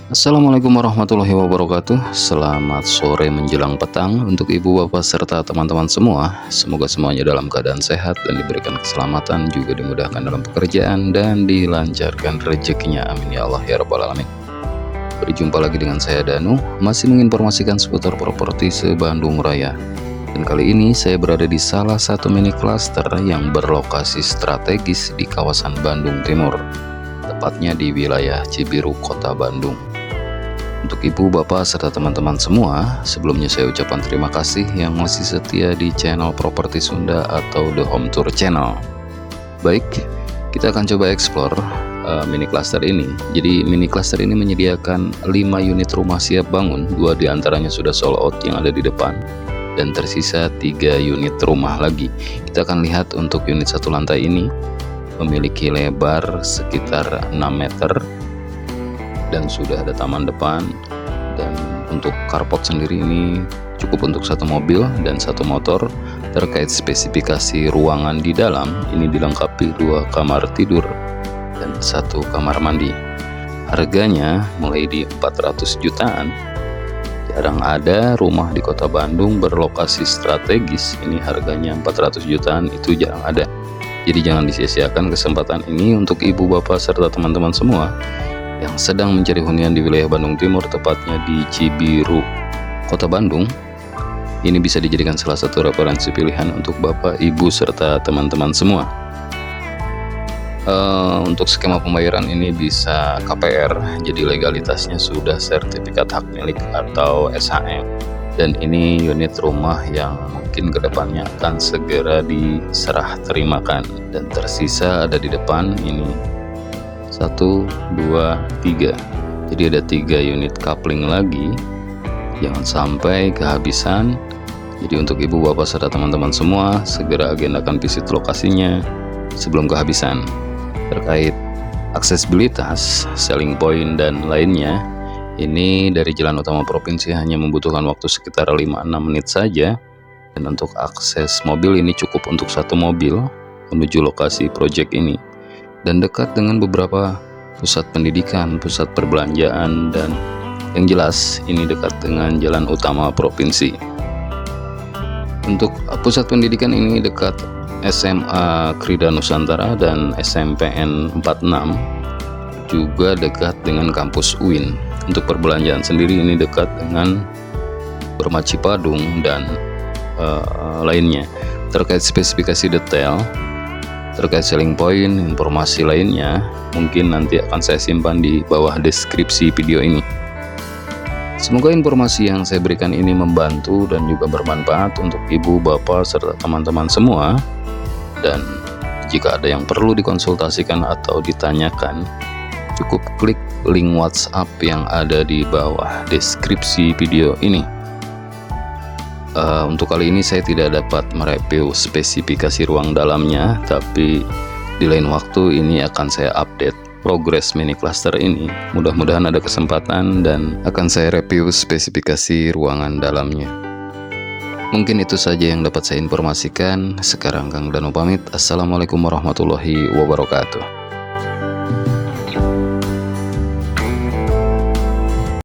Assalamualaikum warahmatullahi wabarakatuh. Selamat sore menjelang petang untuk ibu bapak serta teman-teman semua. Semoga semuanya dalam keadaan sehat dan diberikan keselamatan, juga dimudahkan dalam pekerjaan dan dilancarkan rezekinya, amin ya Allah ya rabbal alamin. Berjumpa lagi dengan saya Danu, masih menginformasikan seputar properti se-Bandung Raya. Dan kali ini saya berada di salah satu mini klaster yang berlokasi strategis di kawasan Bandung Timur, tepatnya di wilayah Cibiru, Kota Bandung. Untuk ibu, bapak, serta teman-teman semua, sebelumnya saya ucapkan terima kasih yang masih setia di channel Properti Sunda atau The Home Tour Channel. Baik, kita akan coba explore mini cluster ini. Jadi mini cluster ini menyediakan 5 unit rumah siap bangun, 2 diantaranya sudah sold out yang ada di depan, dan tersisa 3 unit rumah lagi. Kita akan lihat untuk unit satu lantai ini memiliki lebar sekitar 6 meter, dan sudah ada taman depan, dan untuk carport sendiri ini cukup untuk satu mobil dan satu motor. Terkait spesifikasi ruangan di dalam, ini dilengkapi 2 kamar tidur dan 1 kamar mandi. Harganya mulai di 400 jutaan. Jarang ada rumah di kota Bandung berlokasi strategis ini harganya 400 jutaan, itu jarang ada. Jadi jangan disia-siakan kesempatan ini untuk ibu bapak serta teman-teman semua yang sedang mencari hunian di wilayah Bandung Timur, tepatnya di Cibiru, Kota Bandung. Ini bisa dijadikan salah satu referensi pilihan untuk bapak, ibu, serta teman-teman semua. Untuk skema pembayaran ini bisa KPR, jadi legalitasnya sudah sertifikat hak milik atau SHM. Dan ini unit rumah yang mungkin kedepannya akan segera diserah terimakan, dan tersisa ada di depan ini 1, 2, 3. Jadi ada 3 unit coupling lagi, jangan sampai kehabisan. Jadi untuk ibu bapak serta teman-teman semua, segera agendakan visit lokasinya sebelum kehabisan. Terkait aksesibilitas, selling point, dan lainnya, ini dari jalan utama provinsi hanya membutuhkan waktu sekitar 5-6 menit saja. Dan untuk akses mobil ini cukup untuk 1 mobil menuju lokasi proyek ini, dan dekat dengan beberapa pusat pendidikan, pusat perbelanjaan, dan yang jelas ini dekat dengan jalan utama provinsi. Untuk pusat pendidikan ini dekat SMA Krida Nusantara dan SMPN 46, juga dekat dengan kampus UIN. Untuk perbelanjaan sendiri ini dekat dengan Permai Cipadung dan lainnya. Terkait spesifikasi detail, terkait selling point, informasi lainnya mungkin nanti akan saya simpan di bawah deskripsi video ini. Semoga informasi yang saya berikan ini membantu dan juga bermanfaat untuk ibu, bapak, serta teman-teman semua. Dan jika ada yang perlu dikonsultasikan atau ditanyakan, cukup klik link WhatsApp yang ada di bawah deskripsi video ini. Untuk kali ini saya tidak dapat mereview spesifikasi ruang dalamnya, tapi di lain waktu ini akan saya update progres mini cluster ini. Mudah-mudahan ada kesempatan dan akan saya review spesifikasi ruangan dalamnya. Mungkin itu saja yang dapat saya informasikan. Sekarang Kang Danu pamit. Assalamualaikum warahmatullahi wabarakatuh.